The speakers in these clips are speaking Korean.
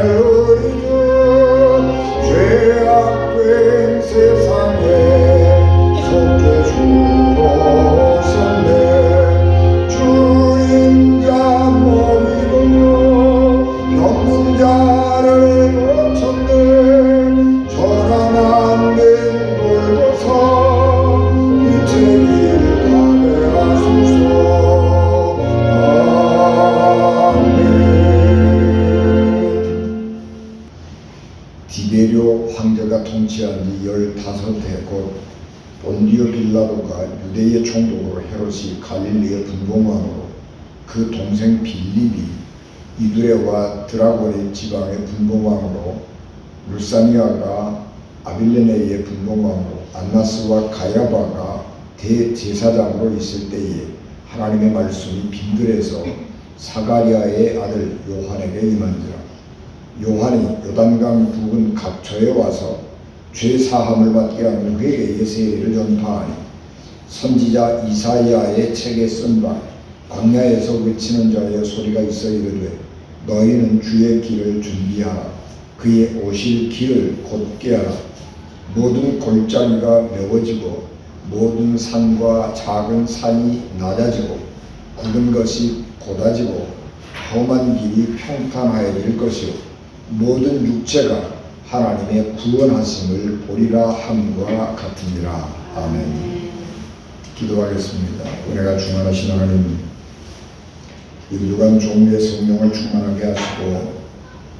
누리죠. 죄악된 세상에 속해 주었네. 주인자 먹이고 병든 자를 고쳤네. 저런 안된 골고사 이제 길 가게 하소서. 아멘. 디베리오 황제가 통치한 지 15해 곧 본디오 빌라도가 유대의 총독으로 헤롯이 갈릴리의 분봉왕으로 그 동생 빌립이 이두레와 드라곤의 지방의 분봉왕으로 루사니아가 아빌레네의 분봉왕으로 안나스와 가야바가 대제사장으로 있을 때에 하나님의 말씀이 빈들에서 사가랴의 아들 요한에게 임한지라. 요한이 요단강 부근 각처에 와서 죄 사함을 받게 하는 회개의 세례를 전파하니 선지자 이사야의 책에 쓴 바 광야에서 외치는 자의 소리가 있어 이르되 너희는 주의 길을 준비하라. 그의 오실 길을 곧게 하라. 모든 골짜기가 메워지고 모든 산과 작은 산이 낮아지고 굳은 것이 곧아지고 험한 길이 평탄하여질 것이요 모든 육체가 하나님의 구원하심을 보리라 함과 같으니라. 아멘. 기도하겠습니다. 은혜가 충만하신 하나님, 이 주간 종류의 성령을 충만하게 하시고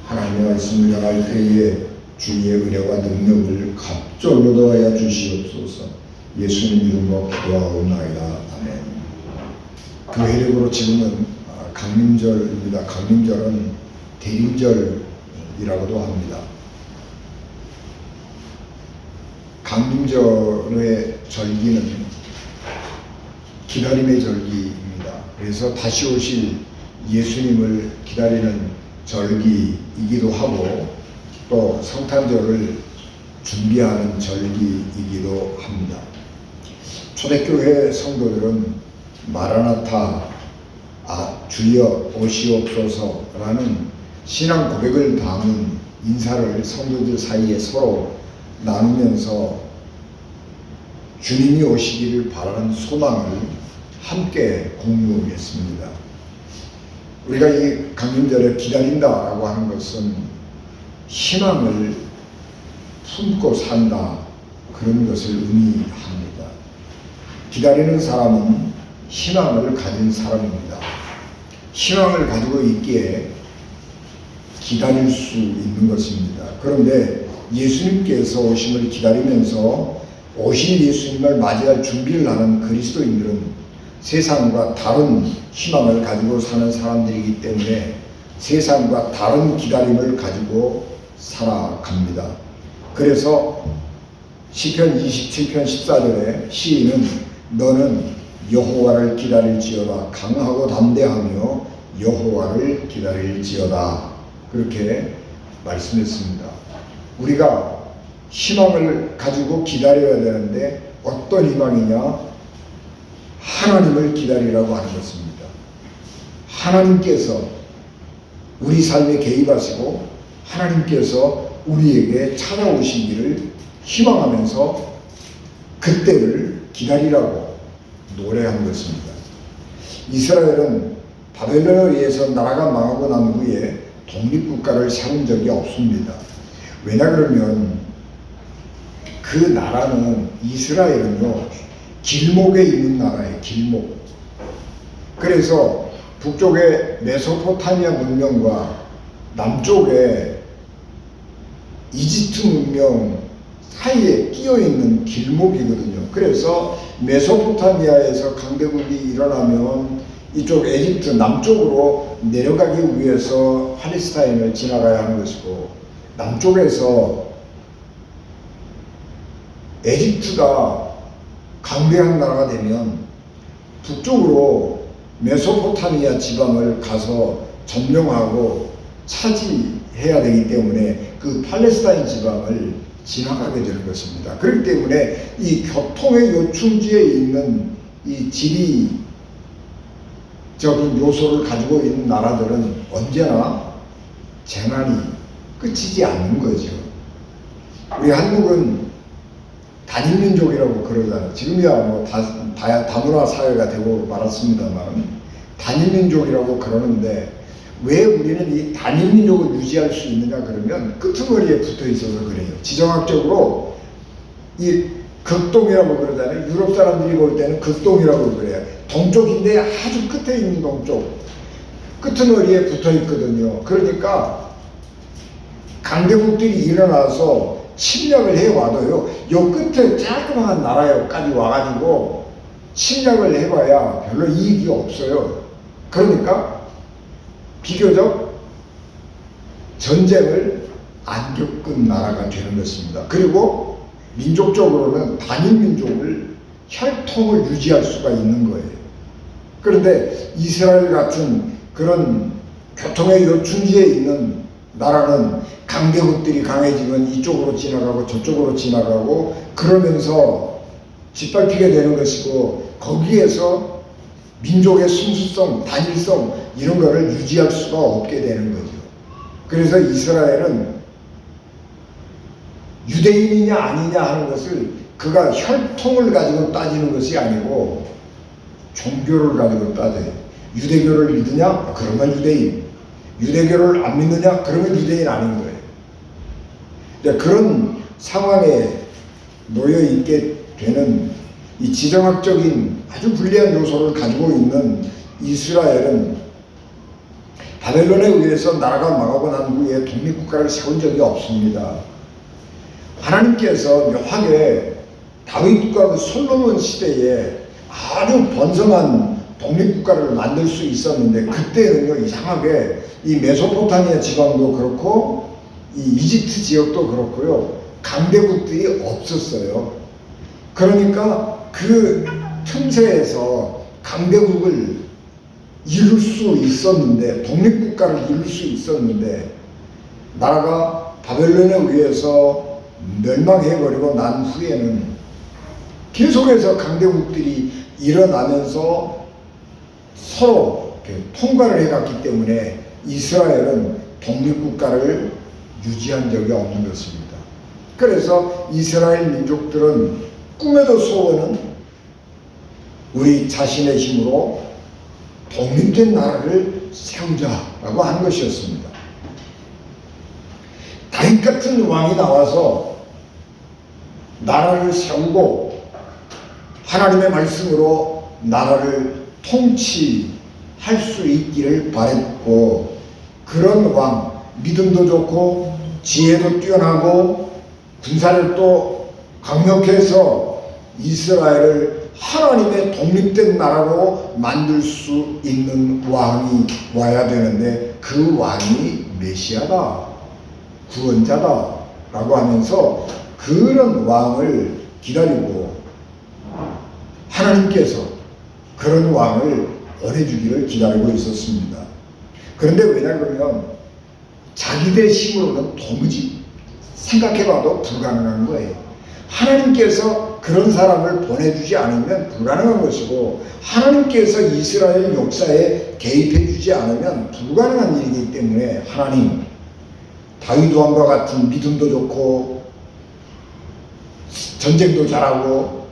하나님의 말씀을 전할 때에 주의 은혜와 능력을 갑절로 더하여 주시옵소서. 예수님 이름으로 기도하옵나이다. 아멘. 교회력으로 지금은 강림절입니다. 강림절은 대림절이라고도 합니다. 강림절의 절기는 기다림의 절기입니다. 그래서 다시 오실 예수님을 기다리는 절기이기도 하고 또 성탄절을 준비하는 절기이기도 합니다. 초대교회 성도들은 마라나타, 주여 오시옵소서라는 신앙 고백을 담은 인사를 성도들 사이에 서로 나누면서 주님이 오시기를 바라는 소망을 함께 공유했습니다. 우리가 이 강림절에 기다린다라고 하는 것은 희망을 품고 산다, 그런 것을 의미합니다. 기다리는 사람은 희망을 가진 사람입니다. 희망을 가지고 있기에 기다릴 수 있는 것입니다. 그런데 예수님께서 오심을 기다리면서 오신 예수님을 맞이할 준비를 하는 그리스도인들은 세상과 다른 희망을 가지고 사는 사람들이기 때문에 세상과 다른 기다림을 가지고 살아갑니다. 그래서 시편 27편 14절에 시인은 너는 여호와를 기다릴지어다 강하고 담대하며 여호와를 기다릴지어다 그렇게 말씀했습니다. 우리가 희망을 가지고 기다려야 되는데 어떤 희망이냐? 하나님을 기다리라고 하는 것입니다. 하나님께서 우리 삶에 개입하시고 하나님께서 우리에게 찾아오시기를 희망하면서 그때를 기다리라고 노래한 것입니다. 이스라엘은 바벨론에 의해서 나라가 망하고 난 후에 독립국가를 세운 적이 없습니다. 왜냐 그러면 그 나라는 이스라엘은요 길목에 있는 나라예요. 길목. 그래서 북쪽의 메소포타미아 문명과 남쪽의 이집트 문명 사이에 끼어있는 길목이거든요. 그래서 메소포타미아에서 강대국이 일어나면 이쪽 에집트 남쪽으로 내려가기 위해서 팔레스타인을 지나가야 하는 것이고 남쪽에서 에집트가 강대한 나라가 되면 북쪽으로 메소포타미아 지방을 가서 점령하고 차지해야 되기 때문에 그 팔레스타인 지방을 지나가게 되는 것입니다. 그렇기 때문에 이 교통의 요충지에 있는 이 지리적인 요소를 가지고 있는 나라들은 언제나 재난 재난이 끝이지 않는 거죠. 우리 한국은 단일민족이라고 그러잖아요. 지금이야 뭐 다문화 사회가 되고 말았습니다만 단일민족이라고 그러는데 왜 우리는 이 단일민족을 유지할 수 있느냐 그러면 끄트머리에 붙어 있어서 그래요. 지정학적으로 이 극동이라고 그러잖아요. 유럽 사람들이 볼 때는 극동이라고 그래요. 동쪽인데 아주 끝에 있는 동쪽. 끄트머리에 붙어 있거든요. 그러니까 강대국들이 일어나서 침략을 해와도요, 요 끝에 조그마한 나라에까지 와가지고 침략을 해봐야 별로 이익이 없어요. 그러니까 비교적 전쟁을 안 겪은 나라가 되는 것입니다. 그리고 민족적으로는 단일민족을 혈통을 유지할 수가 있는 거예요. 그런데 이스라엘 같은 그런 교통의 요충지에 있는 나라는 강대국들이 강해지면 이쪽으로 지나가고 저쪽으로 지나가고 그러면서 짓밟히게 되는 것이고 거기에서 민족의 순수성, 단일성 이런 거를 유지할 수가 없게 되는 거죠. 그래서 이스라엘은 유대인이냐 아니냐 하는 것을 그가 혈통을 가지고 따지는 것이 아니고 종교를 가지고 따져요. 유대교를 믿느냐? 그러면 유대인. 유대교를 안 믿느냐? 그러면 유대인 아닌 거예요. 그런 상황에 놓여 있게 되는 이 지정학적인 아주 불리한 요소를 가지고 있는 이스라엘은 바벨론에 의해서 나라가 망하고 난 후에 독립국가를 세운 적이 없습니다. 하나님께서 묘하게 다윗과 솔로몬 시대에 아주 번성한 독립국가를 만들 수 있었는데 그때는요 이상하게 이 메소포타미아 지방도 그렇고 이 이집트 지역도 그렇고요 강대국들이 없었어요. 그러니까 그 틈새에서 강대국을 이룰 수 있었는데 독립국가를 이룰 수 있었는데 나라가 바벨론에 의해서 멸망해버리고 난 후에는 계속해서 강대국들이 일어나면서 서로 통과를 해갔기 때문에 이스라엘은 독립국가를 유지한 적이 없는 것입니다. 그래서 이스라엘 민족들은 꿈에도 소원은 우리 자신의 힘으로 독립된 나라를 세우자라고 한 것이었습니다. 다윗 같은 왕이 나와서 나라를 세우고 하나님의 말씀으로 나라를 통치할 수 있기를 바랬고 그런 왕, 믿음도 좋고 지혜도 뛰어나고 군사력도 강력해서 이스라엘을 하나님의 독립된 나라로 만들 수 있는 왕이 와야 되는데 그 왕이 메시아다, 구원자다 라고 하면서 그런 왕을 기다리고 하나님께서 그런 왕을 보내주기를 기다리고 있었습니다. 그런데 왜냐하면 자기들의 힘으로는 도무지 생각해봐도 불가능한 거예요. 하나님께서 그런 사람을 보내주지 않으면 불가능한 것이고 하나님께서 이스라엘 역사에 개입해주지 않으면 불가능한 일이기 때문에 하나님 다윗 왕과 같은 믿음도 좋고 전쟁도 잘하고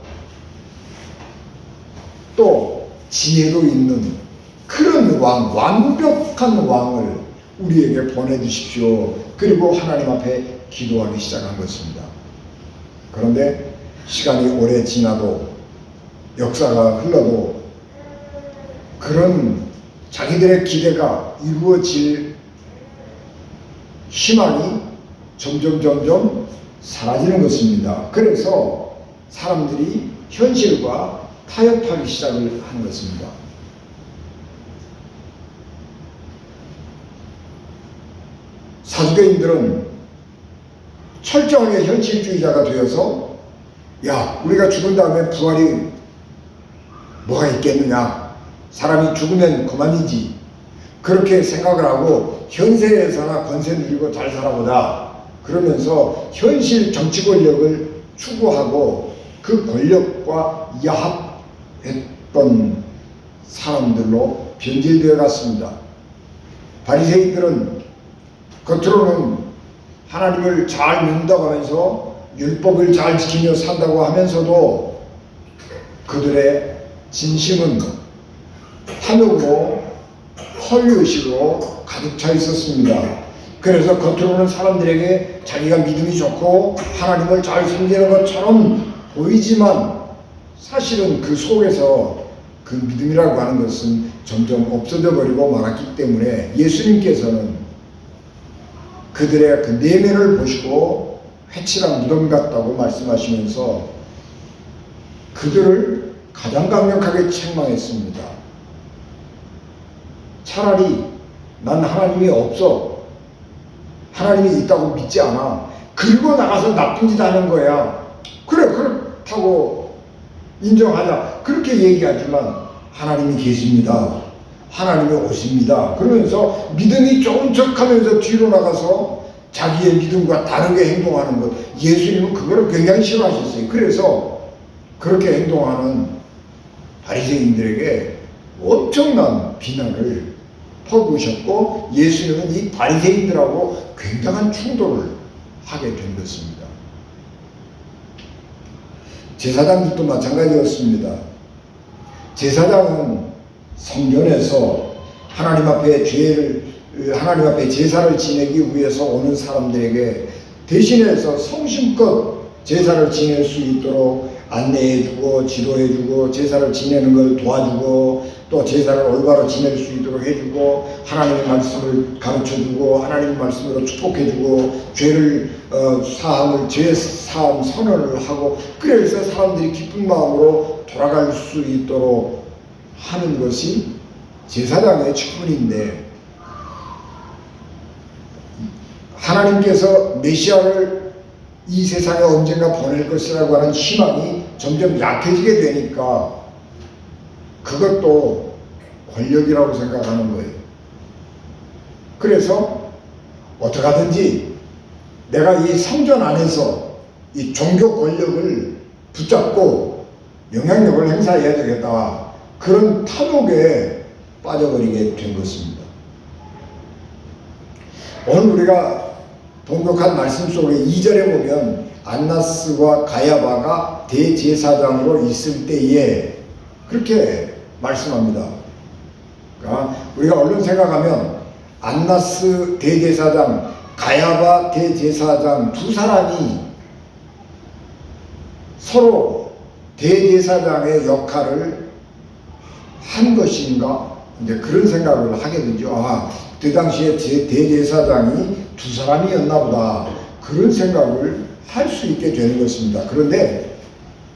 또 지혜도 있는 그런 왕, 완벽한 왕을 우리에게 보내주십시오. 그리고 하나님 앞에 기도하기 시작한 것입니다. 그런데 시간이 오래 지나도 역사가 흘러도 그런 자기들의 기대가 이루어질 희망이 점점 사라지는 것입니다. 그래서 사람들이 현실과 타협하기 시작을 한 것입니다. 사두개인들은 철저하게 현실주의자가 되어서 야, 우리가 죽은 다음에 부활이 뭐가 있겠느냐, 사람이 죽으면 그만이지, 그렇게 생각을 하고 현세에서나 권세 누리고 잘 살아보자 그러면서 현실 정치 권력을 추구하고 그 권력과 야합했던 사람들로 변질되어 갔습니다. 바리새인들은 겉으로는 하나님을 잘 믿는다고 하면서 율법을 잘 지키며 산다고 하면서도 그들의 진심은 탐욕으로 헐의식으로 가득 차 있었습니다. 그래서 겉으로는 사람들에게 자기가 믿음이 좋고 하나님을 잘 섬기는 것처럼 보이지만 사실은 그 속에서 그 믿음이라고 하는 것은 점점 없어져 버리고 말았기 때문에 예수님께서는 그들의 그 내면을 보시고 회칠한 무덤 같다고 말씀하시면서 그들을 가장 강력하게 책망했습니다. 차라리 난 하나님이 없어, 하나님이 있다고 믿지 않아, 그리고 나가서 나쁜 짓 하는 거야, 그래 그렇다고 인정하자, 그렇게 얘기하지만 하나님이 계십니다, 하나님이 오십니다 그러면서 믿음이 좋은 척하면서 뒤로 나가서 자기의 믿음과 다르게 행동하는 것, 예수님은 그거를 굉장히 싫어하셨어요. 그래서 그렇게 행동하는 바리새인들에게 엄청난 비난을 퍼부으셨고 예수님은 이 바리새인들하고 굉장한 충돌을 하게 된 것입니다. 제사장들도 마찬가지였습니다. 제사장은 성전에서 하나님 앞에 제사를 지내기 위해서 오는 사람들에게 대신해서 성심껏 제사를 지낼 수 있도록 안내해주고 지도해주고 제사를 지내는 걸 도와주고 또 제사를 올바로 지낼 수 있도록 해주고 하나님의 말씀을 가르쳐주고 하나님의 말씀으로 축복해주고 죄를 죄 사함 선언을 하고 그래서 사람들이 기쁜 마음으로 돌아갈 수 있도록 하는 것이 제사장의 직분인데 하나님께서 메시아를 이 세상에 언젠가 보낼 것이라고 하는 희망이 점점 약해지게 되니까 그것도 권력이라고 생각하는 거예요. 그래서 어떻게 하든지 내가 이 성전 안에서 이 종교 권력을 붙잡고 영향력을 행사해야 되겠다, 그런 탐욕에 빠져버리게 된 것입니다. 오늘 우리가 봉독한 말씀 속에 2절에 보면 안나스와 가야바가 대제사장으로 있을 때에 그렇게 말씀합니다. 그러니까 우리가 얼른 생각하면 안나스 대제사장, 가야바 대제사장 두 사람이 서로 대제사장의 역할을 한 것인가? 이제 그런 생각을 하게 되죠. 그 당시에 대제사장이 두 사람이었나 보다, 그런 생각을 할 수 있게 되는 것입니다. 그런데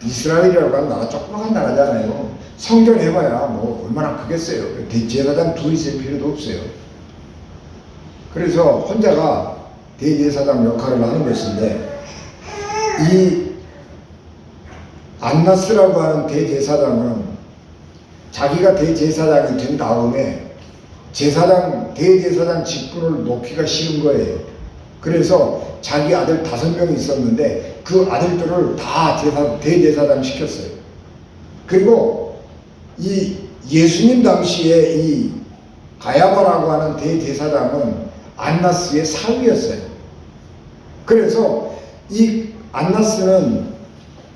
이스라엘이라고 하는 나라 조그마한 나라잖아요. 성전 해봐야 뭐 얼마나 크겠어요. 대제사장 둘이 있을 필요도 없어요. 그래서 혼자가 대제사장 역할을 하는 것인데 이 안나스라고 하는 대제사장은 자기가 대제사장이 된 다음에 대제사장 직분을 놓기가 싫은 거예요. 그래서 자기 아들 5명이 있었는데 그 아들들을 다 대제사장 시켰어요. 그리고 이 예수님 당시에 이 가야바라고 하는 대제사장은 안나스의 사위였어요. 그래서 이 안나스는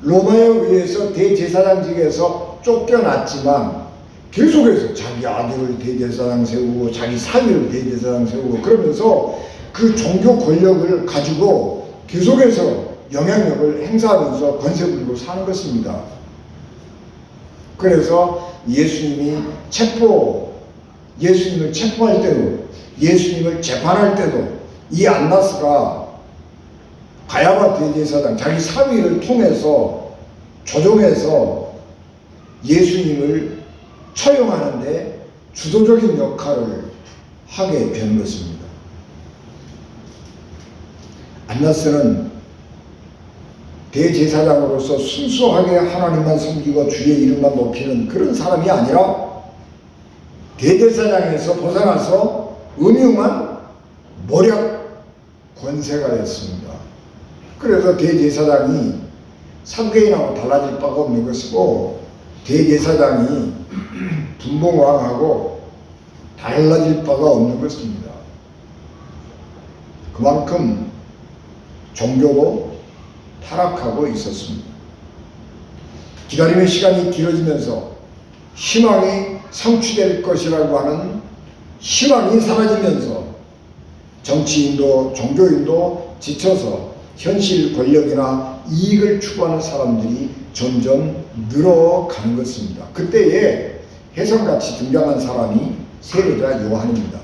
로마에 의해서 대제사장직에서 쫓겨났지만 계속해서 자기 아들을 대제사장 세우고 자기 사위를 대제사장 세우고 그러면서 그 종교 권력을 가지고 계속해서 영향력을 행사하면서 권세 부리고 사는 것입니다. 그래서 예수님을 체포할 때도, 예수님을 재판할 때도 이 안나스가 가야바 대제사장 자기 사위를 통해서 조종해서 예수님을 처형하는데 주도적인 역할을 하게 된 것입니다. 안나스는 대제사장으로서 순수하게 하나님만 섬기고 주의 이름만 높이는 그런 사람이 아니라 대제사장에서 벗어나서 음흉한 모략 권세가 됐습니다. 그래서 대제사장이 삼개인하고 달라질 바가 없는 것이고 대제사장이 분봉왕하고 달라질 바가 없는 것입니다. 그만큼 종교도 타락하고 있었습니다. 기다림의 시간이 길어지면서 희망이 성취될 것이라고 하는 희망이 사라지면서 정치인도 종교인도 지쳐서 현실 권력이나 이익을 추구하는 사람들이 점점 늘어가는 것입니다. 그때에 혜성같이 등장한 사람이 세례자 요한입니다.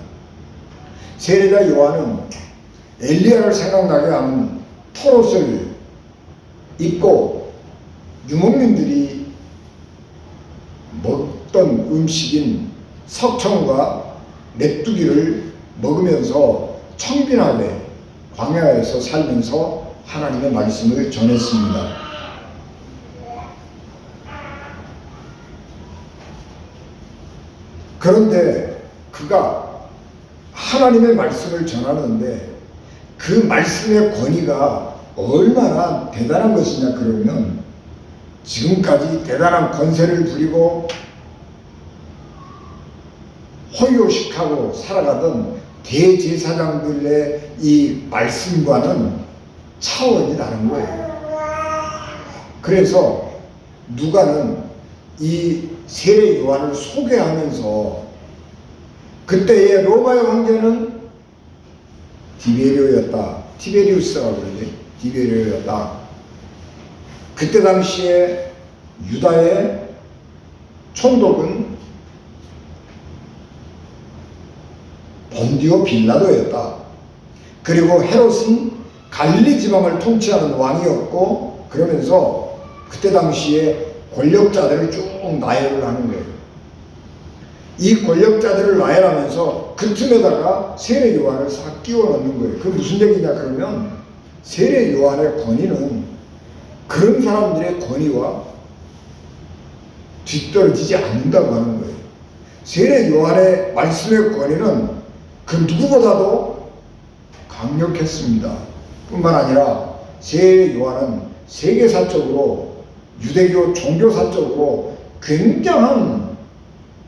세례자 요한은 엘리야를 생각나게 하는 털옷을 입고 유목민들이 먹던 음식인 석청과 메뚜기를 먹으면서 청빈하게 광야에서 살면서 하나님의 말씀을 전했습니다. 그런데 그가 하나님의 말씀을 전하는데 그 말씀의 권위가 얼마나 대단한 것이냐 그러면 지금까지 대단한 권세를 부리고 호요식하고 살아가던 대제사장들의 이 말씀과는 차원이 다른 거예요. 그래서 누가는 이 세례 요한을 소개하면서 그때의 로마의 황제는 디베리오였다. 티베리우스라고 그러지. 디베리오였다. 그때 당시에 유다의 총독은 본디오 빌라도였다. 그리고 헤롯은 갈릴리 지방을 통치하는 왕이었고, 그러면서 그때 당시에 권력자들을 쭉 나열을 하는 거예요. 이 권력자들을 나열하면서 그 틈에다가 세례 요한을 싹 끼워 넣는 거예요. 그게 무슨 얘기냐 그러면 세례 요한의 권위는 그런 사람들의 권위와 뒤떨어지지 않는다고 하는 거예요. 세례 요한의 말씀의 권위는 그 누구보다도 강력했습니다. 뿐만 아니라 세례 요한은 세계사적으로 유대교 종교사적으로 굉장한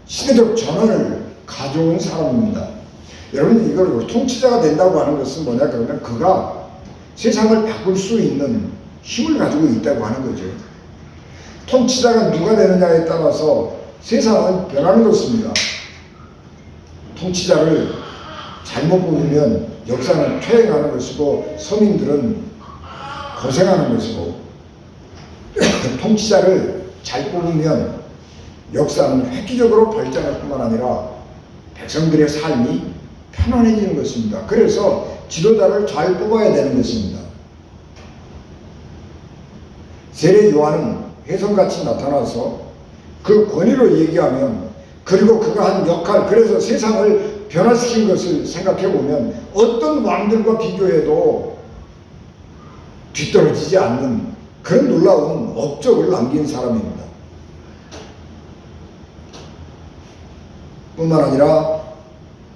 시대적 전환을 가져온 사람입니다. 여러분, 이걸 통치자가 된다고 하는 것은 뭐냐 그러면 그가 세상을 바꿀 수 있는 힘을 가지고 있다고 하는 거죠. 통치자가 누가 되느냐에 따라서 세상은 변하는 것입니다. 통치자를 잘못 뽑으면 역사는 퇴행하는 것이고 서민들은 고생하는 것이고, 통치자를 잘 뽑으면 역사는 획기적으로 발전할 뿐만 아니라 백성들의 삶이 편안해지는 것입니다. 그래서 지도자를 잘 뽑아야 되는 것입니다. 세례 요한은 혜성같이 나타나서 그 권위로 얘기하면, 그리고 그가 한 역할, 그래서 세상을 변화시킨 것을 생각해 보면 어떤 왕들과 비교해도 뒤떨어지지 않는 그런 놀라운 업적을 남긴 사람입니다. 뿐만 아니라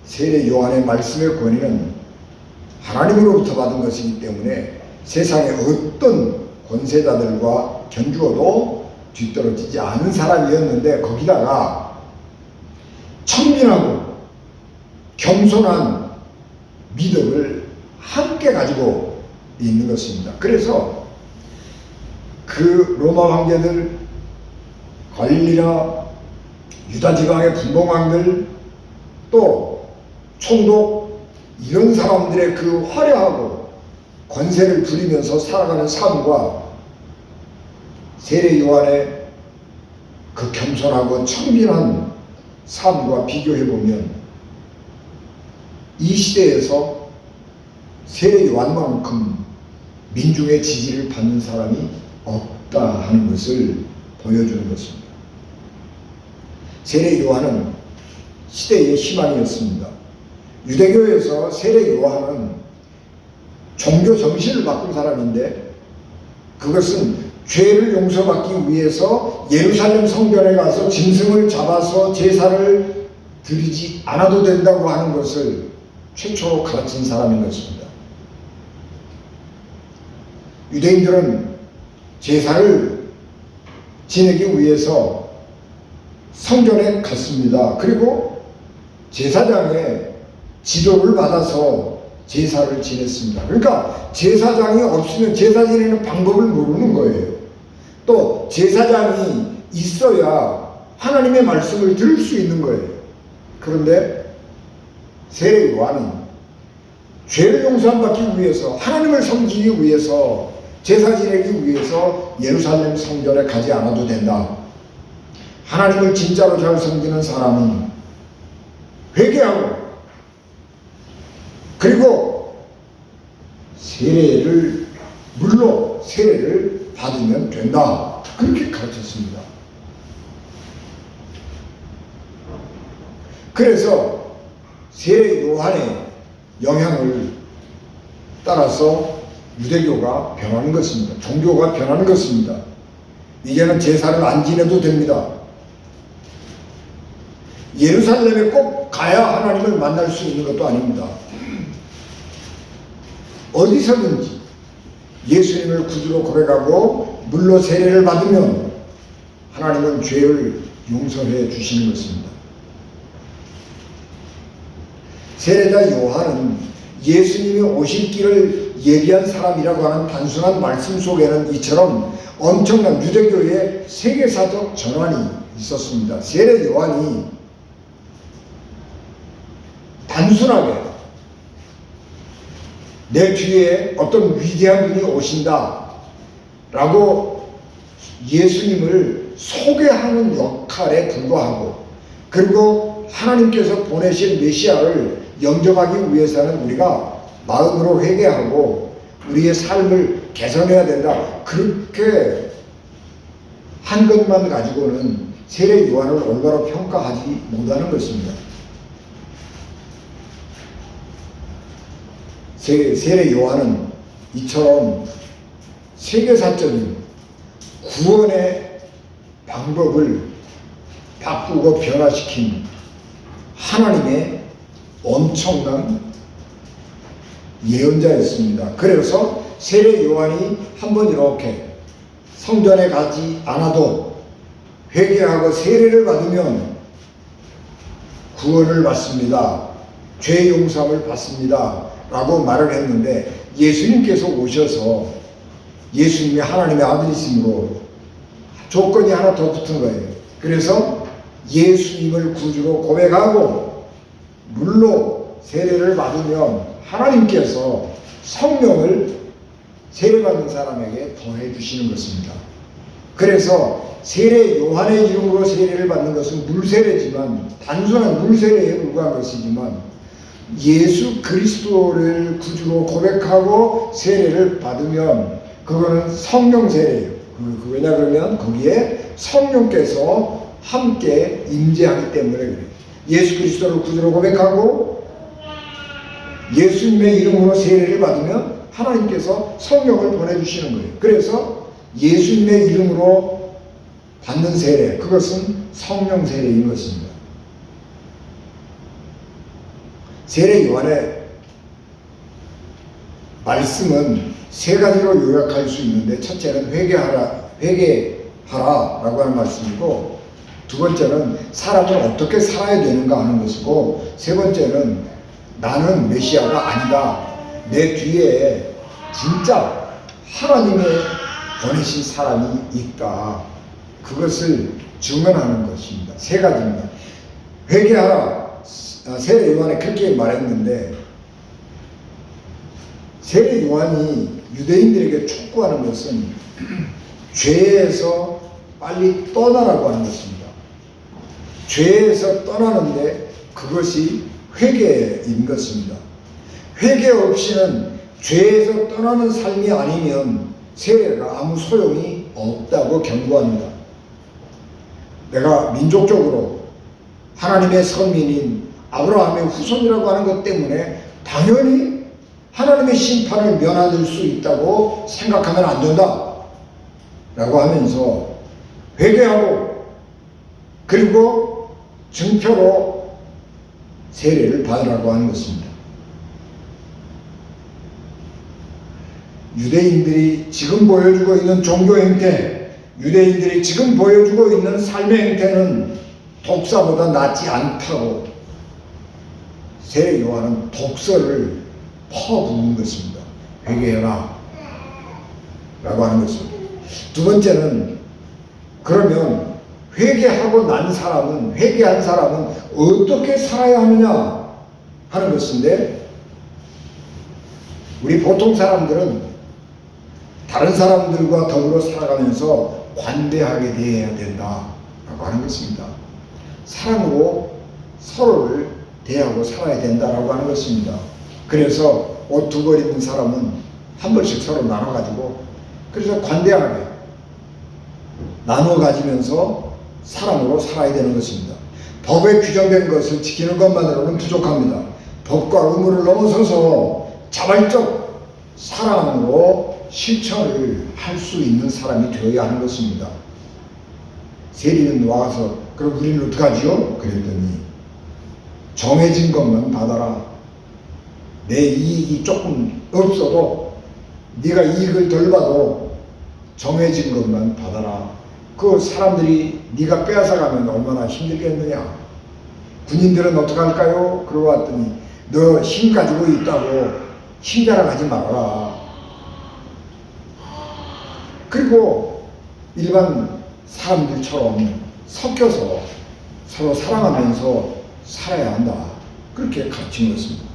세례 요한의 말씀의 권위는 하나님으로부터 받은 것이기 때문에 세상의 어떤 권세자들과 견주어도 뒤떨어지지 않은 사람이었는데, 거기다가 청빈하고 겸손한 믿음을 함께 가지고 있는 것입니다. 그래서 그 로마 황제들, 갈릴리나 유다 지방의 분봉왕들, 또 총독, 이런 사람들의 그 화려하고 권세를 부리면서 살아가는 삶과 세례 요한의 그 겸손하고 청빈한 삶과 비교해보면 이 시대에서 세례 요한만큼 민중의 지지를 받는 사람이 없다 하는 것을 보여주는 것입니다. 세례 요한은 시대의 희망이었습니다. 유대교에서 세례 요한은 종교 정신을 바꾼 사람인데, 그것은 죄를 용서받기 위해서 예루살렘 성전에 가서 짐승을 잡아서 제사를 드리지 않아도 된다고 하는 것을 최초로 가르친 사람인 것입니다. 유대인들은 제사를 지내기 위해서 성전에 갔습니다. 그리고 제사장의 지도를 받아서 제사를 지냈습니다. 그러니까 제사장이 없으면 제사 지내는 방법을 모르는 거예요. 또 제사장이 있어야 하나님의 말씀을 들을 수 있는 거예요. 그런데 세례 요한은 죄를 용서받기 위해서, 하나님을 섬기기 위해서, 제사 지내기 위해서 예루살렘 성전에 가지 않아도 된다. 하나님을 진짜로 잘 섬기는 사람은 회개하고 그리고 물로 세례를 받으면 된다. 그렇게 가르쳤습니다. 그래서 세례 요한의 영향을 따라서 유대교가 변하는 것입니다. 종교가 변하는 것입니다. 이제는 제사를 안 지내도 됩니다. 예루살렘에 꼭 가야 하나님을 만날 수 있는 것도 아닙니다. 어디서든지 예수님을 구주로 고백하고 물로 세례를 받으면 하나님은 죄를 용서해 주시는 것입니다. 세례자 요한은 예수님이 오실 길을 예비한 사람이라고 하는 단순한 말씀 속에는 이처럼 엄청난 유대교의 세계사적 전환이 있었습니다. 세례 요한이 단순하게 내 뒤에 어떤 위대한 분이 오신다 라고 예수님을 소개하는 역할에 불과하고, 그리고 하나님께서 보내신 메시아를 영접하기 위해서는 우리가 마음으로 회개하고 우리의 삶을 개선해야 된다, 그렇게 한 것만 가지고는 세례 요한을 올바로 평가하지 못하는 것입니다. 세례 요한은 이처럼 세계사적인 구원의 방법을 바꾸고 변화시킨 하나님의 엄청난 예언자였습니다. 그래서 세례 요한이 한번 이렇게 성전에 가지 않아도 회개하고 세례를 받으면 구원을 받습니다. 죄 용서함을 받습니다. 라고 말을 했는데, 예수님께서 오셔서 예수님이 하나님의 아들이심으로 조건이 하나 더 붙은 거예요. 그래서 예수님을 구주로 고백하고 물로 세례를 받으면 하나님께서 성령을 세례받는 사람에게 더해 주시는 것입니다. 그래서 세례 요한의 이름으로 세례를 받는 것은 물세례지만, 단순한 물세례에 불과한 것이지만, 예수 그리스도를 구주로 고백하고 세례를 받으면 그거는 성령 세례예요. 왜냐 그러면 거기에 성령께서 함께 임재하기 때문에 그래요. 예수 그리스도를 구주로 고백하고 예수님의 이름으로 세례를 받으면 하나님께서 성령을 보내주시는 거예요. 그래서 예수님의 이름으로 받는 세례, 그것은 성령 세례인 것입니다. 세례 요한의 말씀은 세 가지로 요약할 수 있는데, 첫째는 회개하라라고 하는 말씀이고, 두 번째는 사람은 어떻게 살아야 되는가 하는 것이고, 세 번째는 나는 메시아가 아니다, 내 뒤에 진짜 하나님의 보내신 사람이 있다, 그것을 증언하는 것입니다. 세 가지입니다. 회개하라, 세례 요한에 그렇게 말했는데, 세례 요한이 유대인들에게 촉구하는 것은 죄에서 빨리 떠나라고 하는 것입니다. 죄에서 떠나는데 그것이 회개인 것입니다. 회개 없이는 죄에서 떠나는 삶이 아니면 세례가 아무 소용이 없다고 경고합니다. 내가 민족적으로 하나님의 선민인 아브라함의 후손이라고 하는 것 때문에 당연히 하나님의 심판을 면하실 수 있다고 생각하면 안 된다 라고 하면서 회개하고 그리고 증표로 세례를 받으라고 하는 것입니다. 유대인들이 지금 보여주고 있는 종교 행태, 유대인들이 지금 보여주고 있는 삶의 행태는 독사보다 낫지 않다고 세례 요한은 독서를 퍼부은 것입니다. 회개해라 라고 하는 것입니다. 두 번째는, 그러면 회개하고 난 사람은, 회개한 사람은 어떻게 살아야 하느냐 하는 것인데, 우리 보통 사람들은 다른 사람들과 더불어 살아가면서 관대하게 대해야 된다 라고 하는 것입니다. 사랑으로 서로를 대하고 살아야 된다라고 하는 것입니다. 그래서 옷 두 벌 입는 사람은 한 벌씩 서로 나눠가지고, 그래서 관대하게 나눠 가지면서 사랑으로 살아야 되는 것입니다. 법에 규정된 것을 지키는 것만으로는 부족합니다. 법과 의무를 넘어서서 자발적 사랑으로 실천을 할 수 있는 사람이 되어야 하는 것입니다. 세리는 와서, 그럼 우리는 어떡하지요? 그랬더니, 정해진 것만 받아라. 내 이익이 조금 없어도, 네가 이익을 덜 봐도 정해진 것만 받아라. 그 사람들이 네가 빼앗아가면 얼마나 힘들겠느냐. 군인들은 어떡할까요? 그러고 왔더니, 너 힘 가지고 있다고 힘 자랑하지 말아라. 그리고 일반 사람들처럼 섞여서 서로 사랑하면서 살아야 한다. 그렇게 가르친 것입니다.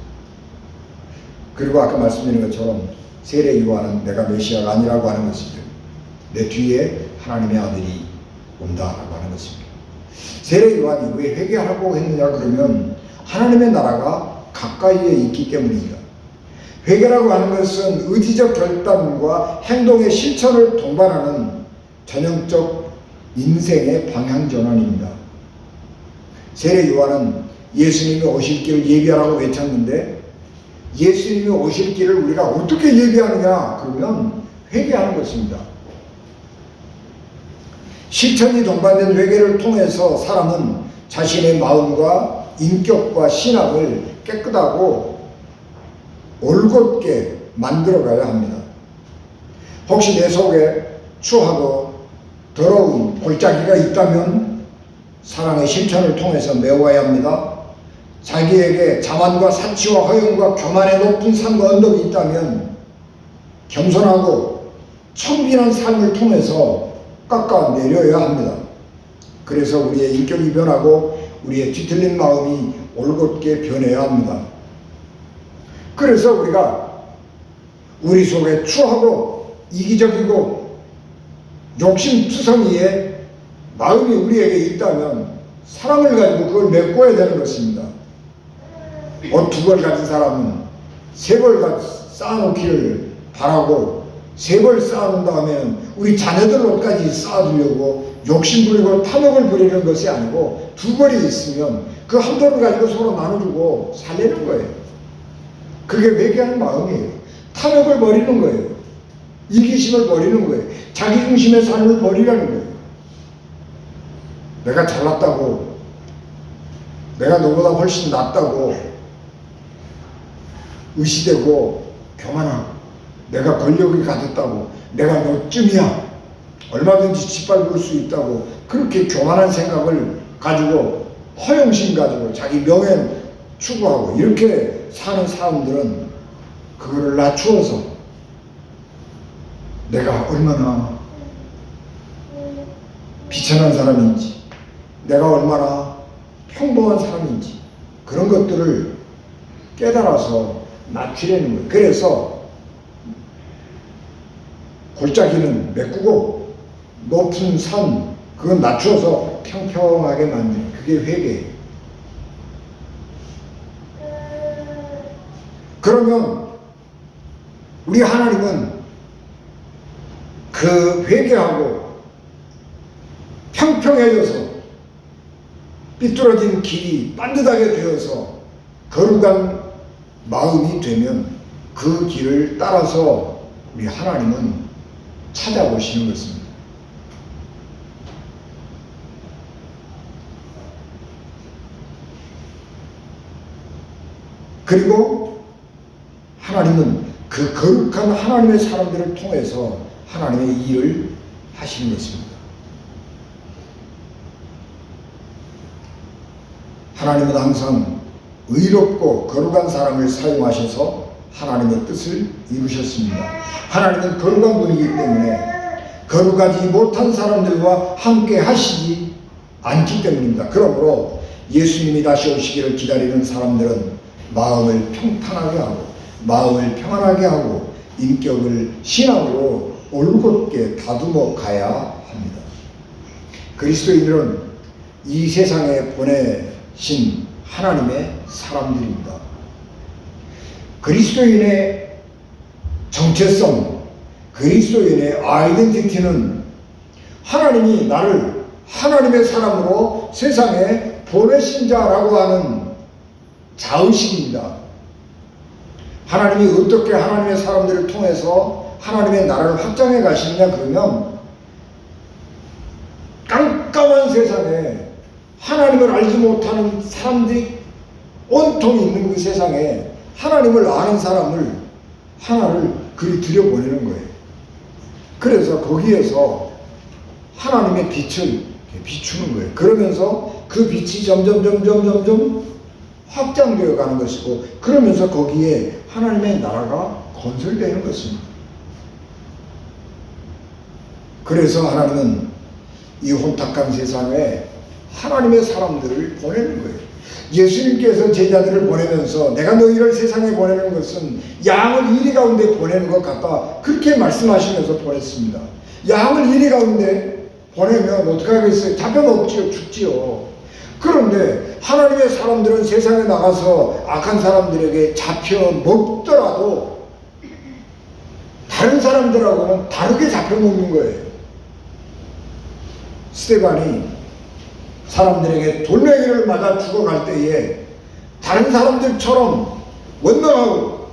그리고 아까 말씀드린 것처럼 세례 요한은 내가 메시아가 아니라고 하는 것이죠. 내 뒤에 하나님의 아들이 온다라고 하는 것입니다. 세례 요한이 왜 회개하라고 했느냐 그러면 하나님의 나라가 가까이에 있기 때문입니다. 회개라고 하는 것은 의지적 결단과 행동의 실천을 동반하는 전형적 인생의 방향 전환입니다. 세례 요한은 예수님이 오실 길을 예비하라고 외쳤는데, 예수님이 오실 길을 우리가 어떻게 예비하느냐 그러면 회개하는 것입니다. 실천이 동반된 회개를 통해서 사람은 자신의 마음과 인격과 신학을 깨끗하고 올곧게 만들어가야 합니다. 혹시 내 속에 추하고 더러운 골짜기가 있다면 사랑의 실천을 통해서 메워야 합니다. 자기에게 자만과 사치와 허영과 교만의 높은 산과 언덕이 있다면 겸손하고 청빈한 삶을 통해서 깎아내려야 합니다. 그래서 우리의 인격이 변하고 우리의 뒤틀린 마음이 올곧게 변해야 합니다. 그래서 우리가 우리 속에 추하고 이기적이고 욕심투성이의 마음이 우리에게 있다면 사랑을 가지고 그걸 메꿔야 되는 것입니다. 옷 두 벌 가진 사람은 세 벌 쌓아놓기를 바라고, 세 벌 쌓아놓은 다음에는 우리 자녀들 옷까지 쌓아두려고 욕심부리고 탐욕을 부리는 것이 아니고, 두 벌이 있으면 그 한 벌을 가지고 서로 나눠주고 살리는 거예요. 그게 회개하는 마음이에요. 탐욕을 버리는 거예요. 이기심을 버리는 거예요. 자기중심의 삶을 버리라는 거예요. 내가 잘났다고, 내가 너보다 훨씬 낫다고 의시되고 교만하고, 내가 권력을 가졌다고, 내가 너쯤이야, 얼마든지 짓밟을 수 있다고, 그렇게 교만한 생각을 가지고 허영심 가지고 자기 명예 추구하고 이렇게 사는 사람들은 그거를 낮추어서 내가 얼마나 비천한 사람인지, 내가 얼마나 평범한 사람인지, 그런 것들을 깨달아서 낮추려는 거예요. 그래서 골짜기는 메꾸고 높은 산 그건 낮추어서 평평하게 만드는, 그게 회개예요. 그러면 우리 하나님은 그 회개하고 평평해져서 삐뚤어진 길이 반듯하게 되어서 거룩한 마음이 되면 그 길을 따라서 우리 하나님은 찾아오시는 것입니다. 그리고 하나님은 그 거룩한 하나님의 사람들을 통해서 하나님의 일을 하시는 것입니다. 하나님은 항상 의롭고 거룩한 사람을 사용하셔서 하나님의 뜻을 이루셨습니다. 하나님은 거룩한 분이기 때문에 거룩하지 못한 사람들과 함께 하시지 않기 때문입니다. 그러므로 예수님이 다시 오시기를 기다리는 사람들은 마음을 평탄하게 하고 마음을 평안하게 하고 인격을 신앙으로 올곧게 다듬어 가야 합니다. 그리스도인들은 이 세상에 보내신 하나님의 사람들입니다. 그리스도인의 정체성, 그리스도인의 아이덴티티는 하나님이 나를 하나님의 사람으로 세상에 보내신 자라고 하는 자의식입니다. 하나님이 어떻게 하나님의 사람들을 통해서 하나님의 나라를 확장해 가시느냐 그러면 깜깜한 세상에 하나님을 알지 못하는 사람들이 온통 있는 그 세상에 하나님을 아는 사람을 하나를 그리 들여보내는 거예요. 그래서 거기에서 하나님의 빛을 비추는 거예요. 그러면서 그 빛이 점점 확장되어 가는 것이고, 그러면서 거기에 하나님의 나라가 건설되는 것입니다. 그래서 하나님은 이 혼탁한 세상에 하나님의 사람들을 보내는 거예요. 예수님께서 제자들을 보내면서 내가 너희를 세상에 보내는 것은 양을 이리 가운데 보내는 것 같다, 그렇게 말씀하시면서 보냈습니다. 양을 이리 가운데 보내면 어떻게 하겠어요? 잡혀먹지요, 죽지요. 그런데 하나님의 사람들은 세상에 나가서 악한 사람들에게 잡혀먹더라도 다른 사람들하고는 다르게 잡혀먹는 거예요. 스데반이 사람들에게 돌멩이를 맞아 죽어갈 때에 다른 사람들처럼 원망하고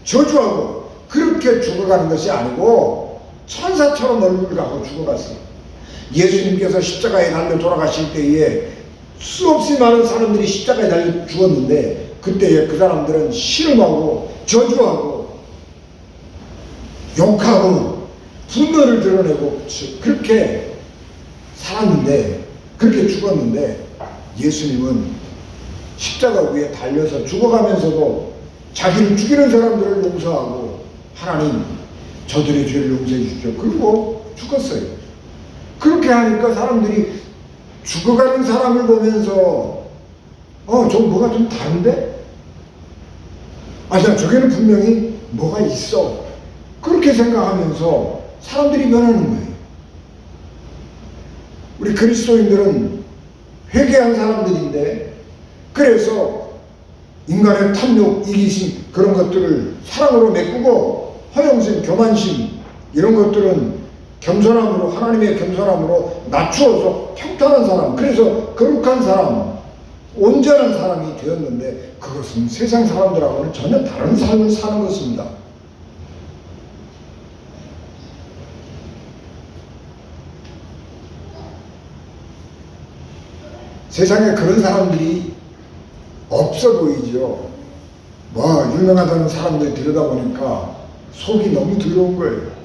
저주하고 그렇게 죽어가는 것이 아니고 천사처럼 얼굴을 가고 죽어갔어요. 예수님께서 십자가에 달려 돌아가실 때에 수없이 많은 사람들이 십자가에 달려 죽었는데, 그때에 그 사람들은 신음하고 저주하고 욕하고 분노를 드러내고 그렇게 살았는데, 그렇게 죽었는데, 예수님은 십자가 위에 달려서 죽어가면서도 자기를 죽이는 사람들을 용서하고, 하나님 저들의 죄를 용서해 주십시오, 그리고 죽었어요. 그렇게 하니까 사람들이 죽어가는 사람을 보면서 저 뭐가 좀 다른데? 아니야, 저게는 분명히 뭐가 있어, 그렇게 생각하면서 사람들이 변하는 거예요. 우리 그리스도인들은 회개한 사람들인데, 그래서 인간의 탐욕, 이기심 그런 것들을 사랑으로 메꾸고, 허영심, 교만심 이런 것들은 겸손함으로, 하나님의 겸손함으로 낮추어서 평탄한 사람, 그래서 거룩한 사람, 온전한 사람이 되었는데, 그것은 세상 사람들하고는 전혀 다른 삶을 사는 것입니다. 세상에 그런 사람들이 없어 보이죠. 유명하다는 사람들 들여다보니까 속이 너무 더러운 거예요.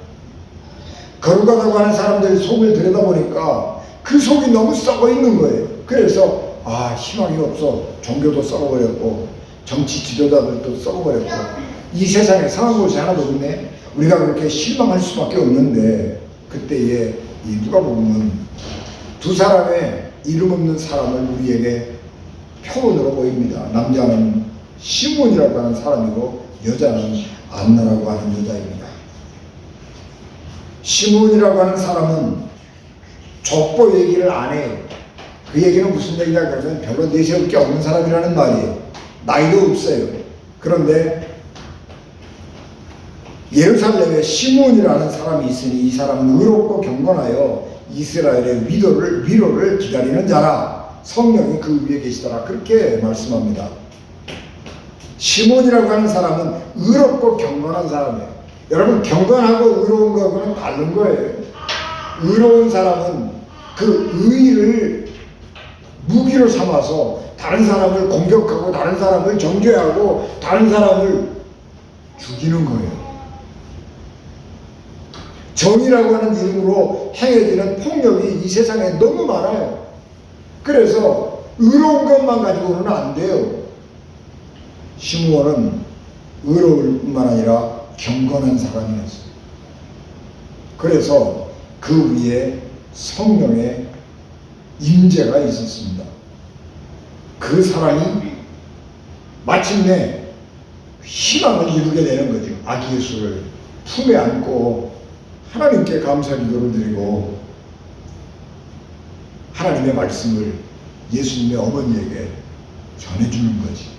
거룩하다고 하는 사람들 속을 들여다보니까 그 속이 너무 썩어 있는 거예요. 그래서 희망이 없어. 종교도 썩어버렸고, 정치 지도자들도 썩어버렸고, 이 세상에 상한 곳이 하나도 없네. 우리가 그렇게 실망할 수밖에 없는데, 그때에 이 누가복음은 두 사람의 이름 없는 사람을 우리에게 표본으로 보입니다. 남자는 시몬이라고 하는 사람이고, 여자는 안나라고 하는 여자입니다. 시몬이라고 하는 사람은 족보 얘기를 안 해요. 그 얘기는 무슨 얘기냐 그러면 별로 내세울 게 없는 사람이라는 말이에요. 나이도 없어요. 그런데 예루살렘에 시몬이라는 사람이 있으니 이 사람은 의롭고 경건하여 이스라엘의 위로를 기다리는 자라. 성령이 그 위에 계시더라. 그렇게 말씀합니다. 시몬이라고 하는 사람은 의롭고 경건한 사람이에요. 여러분, 경건하고 의로운 거하고는 다른 거예요. 의로운 사람은 그 의의를 무기로 삼아서 다른 사람을 공격하고 다른 사람을 정죄하고 다른 사람을 죽이는 거예요. 정의라고 하는 이름으로 행해지는 폭력이 이 세상에 너무 많아요. 그래서 의로운 것만 가지고는 안 돼요. 시므온은 의로울 뿐만 아니라 경건한 사람이었어요. 그래서 그 위에 성령의 임재가 있었습니다. 그 사람이 마침내 희망을 이루게 되는 거죠. 아기 예수를 품에 안고 하나님께 감사 기도를 드리고 하나님의 말씀을 예수님의 어머니에게 전해주는 거지.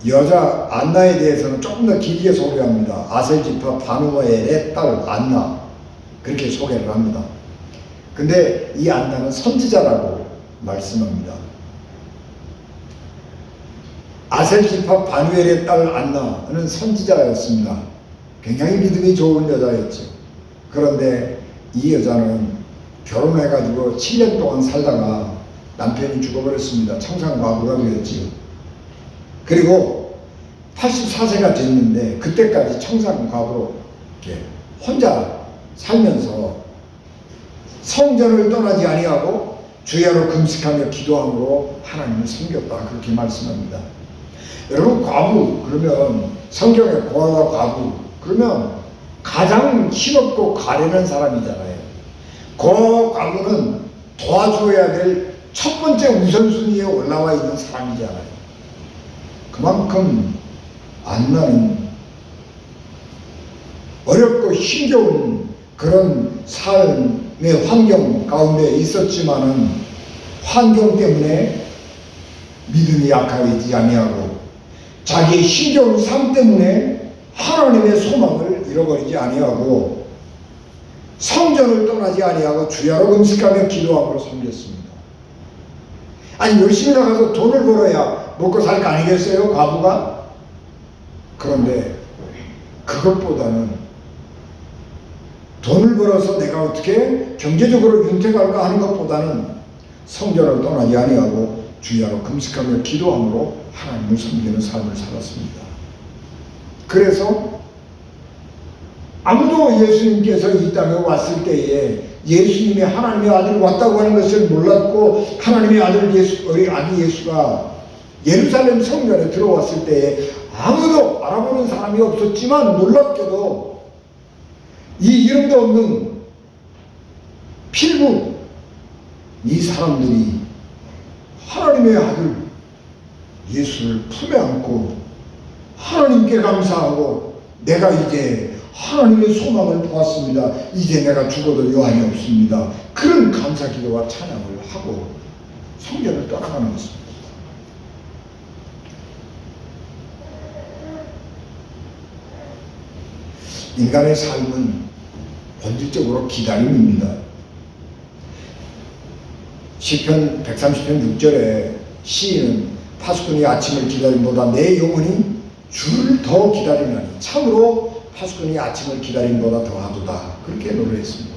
여자 안나에 대해서는 조금 더 길게 소개합니다. 아셀 지파 바누엘의 딸 안나, 그렇게 소개를 합니다. 근데 이 안나는 선지자라고 말씀합니다. 아셀 지파 바누엘의 딸 안나는 선지자였습니다. 굉장히 믿음이 좋은 여자였죠. 그런데 이 여자는 결혼해가지고 7년 동안 살다가 남편이 죽어버렸습니다. 청산과부가 되었지요. 그리고 84세가 됐는데 그때까지 청산과부로 이렇게 혼자 살면서 성전을 떠나지 아니하고 주야로 금식하며 기도함으로 하나님을 섬겼다, 그렇게 말씀합니다. 여러분, 과부 그러면 성경에 고아와 과부 그러면 가장 힘없고 가련한 사람이잖아요. 그 과부는 도와줘야 될 첫 번째 우선순위에 올라와 있는 사람이잖아요. 그만큼 안나는 어렵고 힘겨운 그런 삶의 환경 가운데 있었지만은 환경 때문에 믿음이 약하지 아니하고 자기의 힘겨운 삶 때문에 하나님의 소망을 잃어버리지 아니하고 성전을 떠나지 아니하고 주야로 금식하며 기도함으로 섬겼습니다. 아니, 열심히 나가서 돈을 벌어야 먹고 살 거 아니겠어요, 과부가? 그런데 그것보다는 돈을 벌어서 내가 어떻게 경제적으로 윤택할까 하는 것보다는 성전을 떠나지 아니하고 주야로 금식하며 기도함으로 하나님을 섬기는 삶을 살았습니다. 그래서 아무도 예수님께서 이 땅에 왔을 때에 예수님이 하나님의 아들이 왔다고 하는 것을 몰랐고 하나님의 아들 예수, 어린 아기 예수가 예루살렘 성전에 들어왔을 때에 아무도 알아보는 사람이 없었지만 놀랍게도 이 이름도 없는 필부 이 사람들이 하나님의 아들 예수를 품에 안고 하나님께 감사하고 내가 이제 하나님의 소망을 보았습니다. 이제 내가 죽어도 여한이 없습니다. 그런 감사 기도와 찬양을 하고 성전을 떠나가는 것입니다. 인간의 삶은 본질적으로 기다림입니다. 시편 130편 6절에 시인은 파수꾼이 아침을 기다림보다 내 영혼이 주를 더 기다리나니 참으로 파수꾼이 아침을 기다림보다 더하도다, 그렇게 노래했습니다.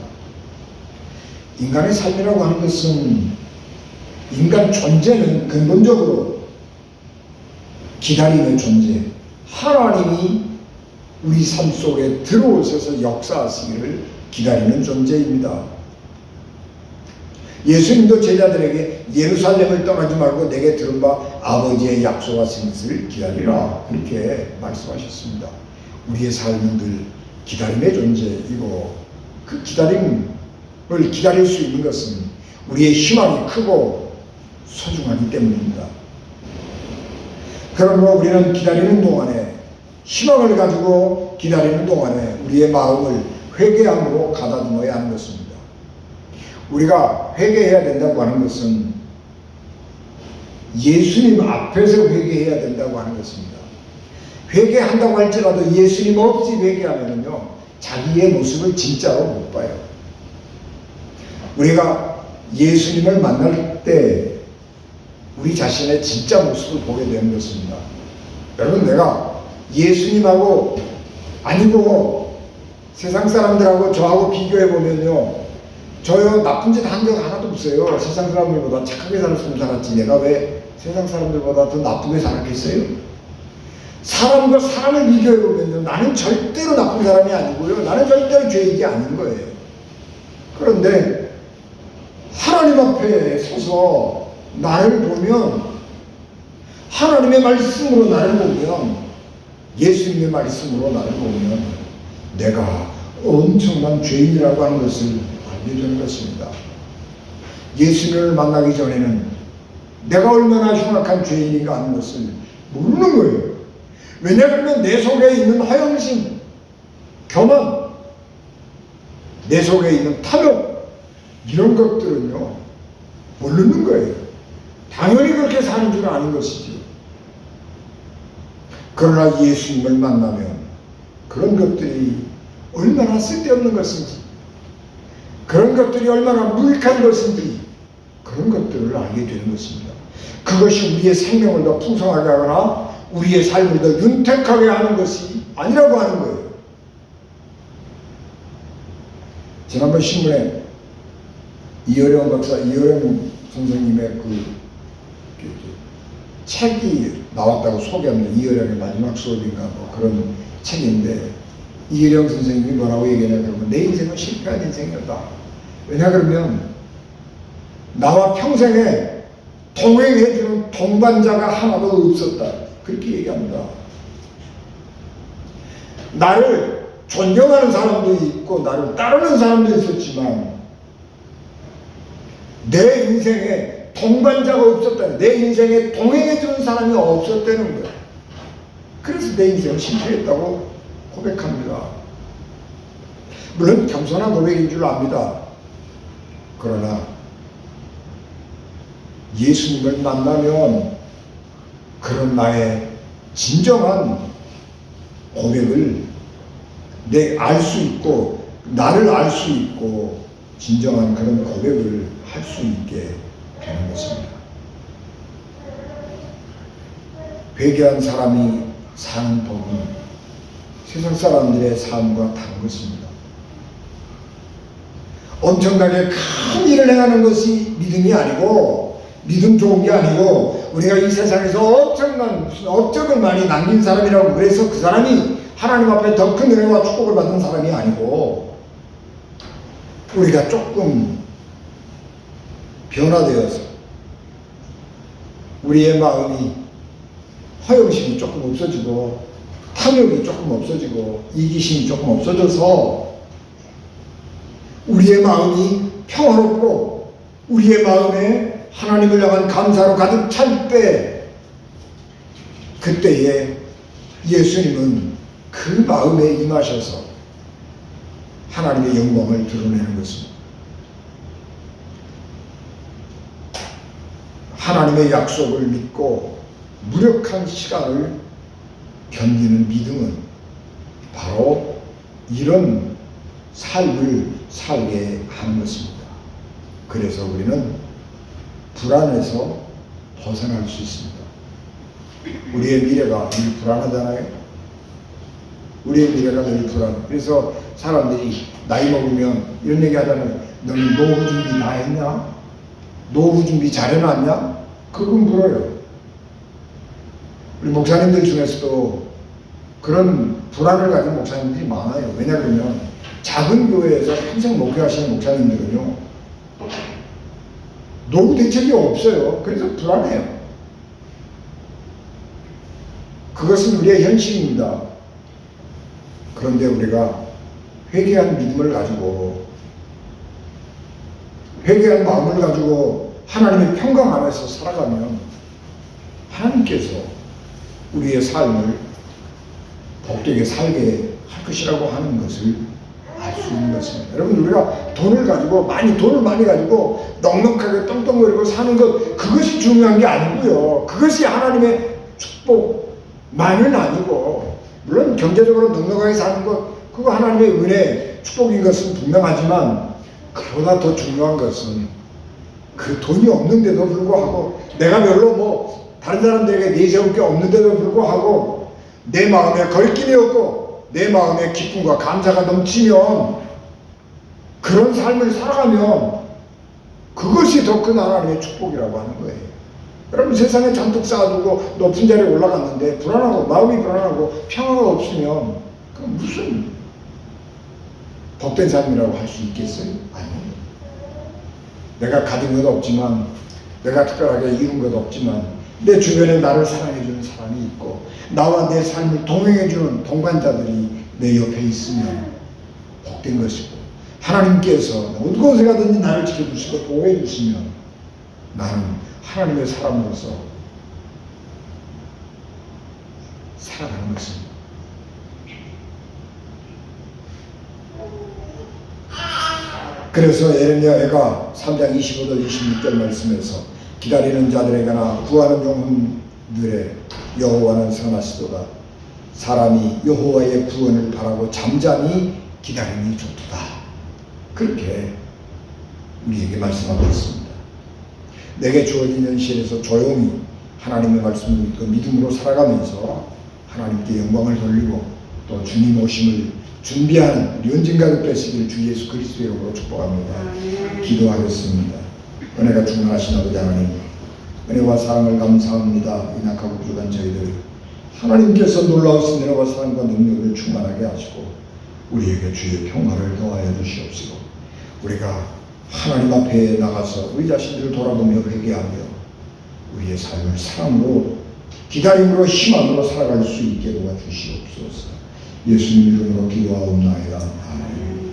인간의 삶이라고 하는 것은 인간 존재는 근본적으로 기다림의 존재, 하나님이 우리 삶 속에 들어오셔서 역사하시기를 기다리는 존재입니다. 예수님도 제자들에게 예루살렘을 떠나지 말고 내게 들은 바 아버지의 약속하신 것을 기다리라, 그렇게 말씀하셨습니다. 우리의 삶은 늘 기다림의 존재이고 그 기다림을 기다릴 수 있는 것은 우리의 희망이 크고 소중하기 때문입니다. 그러므로 우리는 기다리는 동안에 희망을 가지고 기다리는 동안에 우리의 마음을 회개함으로 가다듬어야 하는 것입니다. 우리가 회개해야 된다고 하는 것은 예수님 앞에서 회개해야 된다고 하는 것입니다. 회개한다고 할지라도 예수님 없이 회개하면요 자기의 모습을 진짜로 못 봐요. 우리가 예수님을 만날 때 우리 자신의 진짜 모습을 보게 되는 것입니다. 여러분, 내가 예수님하고 아니고 세상 사람들하고 저하고 비교해 보면요, 저요 나쁜 짓 한 적 하나도 없어요. 세상 사람들보다 착하게 살았으면 살았지 내가 왜 세상 사람들보다 더 나쁘게 살았겠어요? 사람과 사람을 비교해 보면요, 나는 절대로 나쁜 사람이 아니고요, 나는 절대로 죄인이 아닌 거예요. 그런데 하나님 앞에 서서 나를 보면 하나님의 말씀으로 나를 보면, 예수님의 말씀으로 나를 보면 내가 엄청난 죄인이라고 하는 것을 알게 되는 것입니다. 예수님을 만나기 전에는 내가 얼마나 흉악한 죄인인가 하는 것을 모르는 거예요. 왜냐하면 내 속에 있는 허영심, 교만, 내 속에 있는 탐욕, 이런 것들은요 모르는 거예요. 당연히 그렇게 사는 줄 아는 것이죠. 그러나 예수님을 만나면 그런 것들이 얼마나 쓸데없는 것인지, 그런 것들이 얼마나 무익한 것인지, 그런 것들을 알게 되는 것입니다. 그것이 우리의 생명을 더 풍성하게 하거나 우리의 삶을 더 윤택하게 하는 것이 아니라고 하는 거예요. 지난번 신문에 이어령 박사, 이어령 선생님의 그 책이 나왔다고 소개합니다. 이어령의 마지막 수업인가 뭐 그런 책인데, 이어령 선생님이 뭐라고 얘기하냐 그러면 내 인생은 실패한 인생이었다. 왜냐 그러면 나와 평생에 동행해주는 동반자가 하나도 없었다. 그렇게 얘기합니다. 나를 존경하는 사람도 있고 나를 따르는 사람도 있었지만 내 인생에 동반자가 없었다. 내 인생에 동행해주는 사람이 없었다는 거예요. 그래서 내 인생을 실패했다고 고백합니다. 물론 겸손한 고백인 줄 압니다. 그러나 예수님을 만나면 그런 나의 진정한 고백을 알 수 있고, 나를 알 수 있고, 진정한 그런 고백을 할 수 있게 되는 것입니다. 회개한 사람이 사는 법은 세상 사람들의 삶과 다른 것입니다. 엄청나게 큰 일을 행하는 것이 믿음이 아니고, 믿음 좋은 게 아니고, 우리가 이 세상에서 엄청난 무슨 업적을 많이 남긴 사람이라고 그래서 그 사람이 하나님 앞에 더 큰 은혜와 축복을 받는 사람이 아니고, 우리가 조금 변화되어서 우리의 마음이 허영심이 조금 없어지고 탐욕이 조금 없어지고 이기심이 조금 없어져서 우리의 마음이 평화롭고 우리의 마음에 하나님을 향한 감사로 가득 찰 때, 그때에 예수님은 그 마음에 임하셔서 하나님의 영광을 드러내는 것입니다. 하나님의 약속을 믿고 무력한 시간을 견디는 믿음은 바로 이런 삶을 살게 하는 것입니다. 그래서 우리는 불안에서 벗어날 수 있습니다. 우리의 미래가 늘 불안하잖아요. 우리의 미래가 늘 불안해. 그래서 사람들이 나이 먹으면 이런 얘기 하잖아요. 너는 노후 준비 다 했냐? 노후 준비 잘 해놨냐? 그건 물어요. 우리 목사님들 중에서도 그런 불안을 가진 목사님들이 많아요. 왜냐하면 작은 교회에서 평생 목회하시는 목사님들은요, 노후 대책이 없어요. 그래서 불안해요. 그것은 우리의 현실입니다. 그런데 우리가 회개한 믿음을 가지고, 회개한 마음을 가지고 하나님의 평강 안에서 살아가면 하나님께서 우리의 삶을 복되게 살게 할 것이라고 하는 것을 알 수 있는 것입니다. 여러분, 우리가 돈을 많이 가지고 넉넉하게 떵떵거리고 사는 것, 그것이 중요한 게 아니고요. 그것이 하나님의 축복만은 아니고, 물론 경제적으로 넉넉하게 사는 것, 그거 하나님의 은혜, 축복인 것은 분명하지만, 그보다 더 중요한 것은 그 돈이 없는데도 불구하고, 내가 별로 다른 사람들에게 내세울 게 없는데도 불구하고 내 마음에 걸림이 없고 내 마음에 기쁨과 감사가 넘치면, 그런 삶을 살아가면 그것이 더 큰 하나님의 축복이라고 하는 거예요. 여러분, 세상에 잔뜩 쌓아두고 높은 자리에 올라갔는데 불안하고 마음이 불안하고 평화가 없으면 그 무슨 복된 삶이라고 할 수 있겠어요? 아니에요. 내가 가진 것 없지만, 내가 특별하게 이룬 것 없지만 내 주변에 나를 사랑해주는 사람이 있고 나와 내 삶을 동행해주는 동반자들이 내 옆에 있으면 복된 것이고, 하나님께서 어느 곳에 가든지 나를 지켜주시고 보호해 주시면 나는 하나님의 사람으로서 살아가는 것입니다. 그래서 에레미야가 3장 25절 26절 말씀에서 기다리는 자들에게나 구하는 영혼들의 여호와는 선하시도다. 사람이 여호와의 구원을 바라고 잠잠히 기다림이 좋도다. 그렇게 우리에게 말씀하고 있습니다. 내게 주어진 현실에서 조용히 하나님의 말씀을 믿고 믿음으로 살아가면서 하나님께 영광을 돌리고 또 주님 오심을 준비하는 우리 언젠가도 되시기를 주 예수 그리스도의 이름으로 축복합니다. 기도하겠습니다. 은혜가 충만하신 아버지 하나님, 은혜와 사랑을 감사합니다. 이 낙하고 부족한 저희들 하나님께서 놀라우신 은혜와 사랑과 능력을 충만하게 하시고 우리에게 주의 평화를 더하여 주시옵시고, 우리가 하나님 앞에 나가서 우리 자신들을 돌아보며 회개하며 우리의 삶을 사랑으로 기다림으로 희망으로 살아갈 수 있게 도와주시옵소서. 예수님 이름으로 기도하옵나이다. 아멘.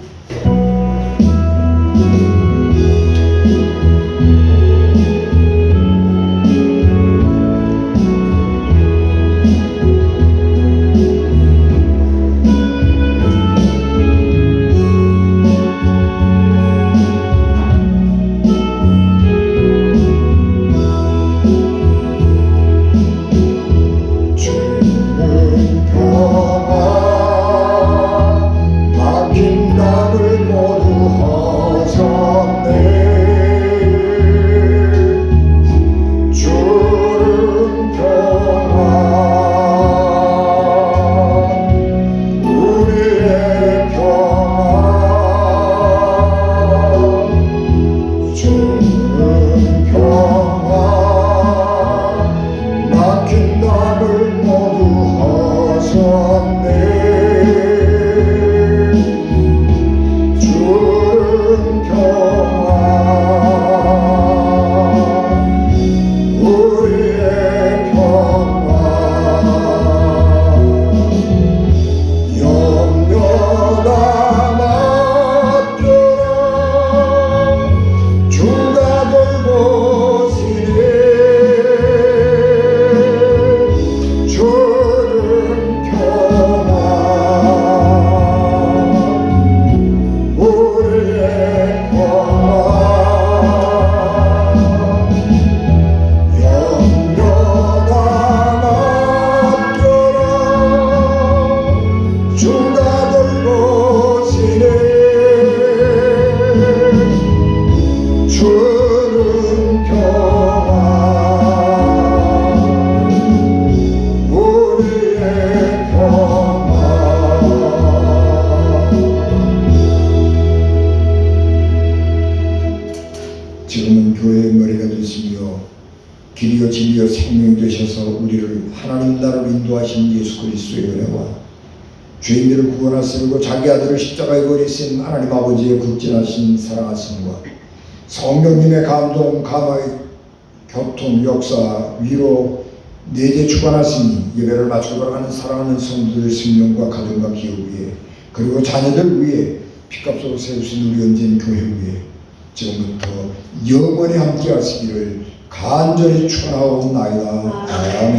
지금은 교회의 머리가 되시며 길이요 진리요 생명 되셔서 우리를 하나님 나라로 인도하신 예수 그리스도의 은혜와 죄인들을 구원하시고 자기 아들을 십자가에 버리신 하나님 아버지의 극진하신 사랑하심과 성령님의 감동, 감화의 교통, 역사, 위로, 내재 주관하시니 예배를 마치고 돌아가는 사랑하는 성도들 생명과 가정과 기업 위에 그리고 자녀들 위에 피값으로 세우신 우리 언제인 교회 위에 지금부터 영원히 함께 하시기를 간절히 축원하옵나이다. 아멘.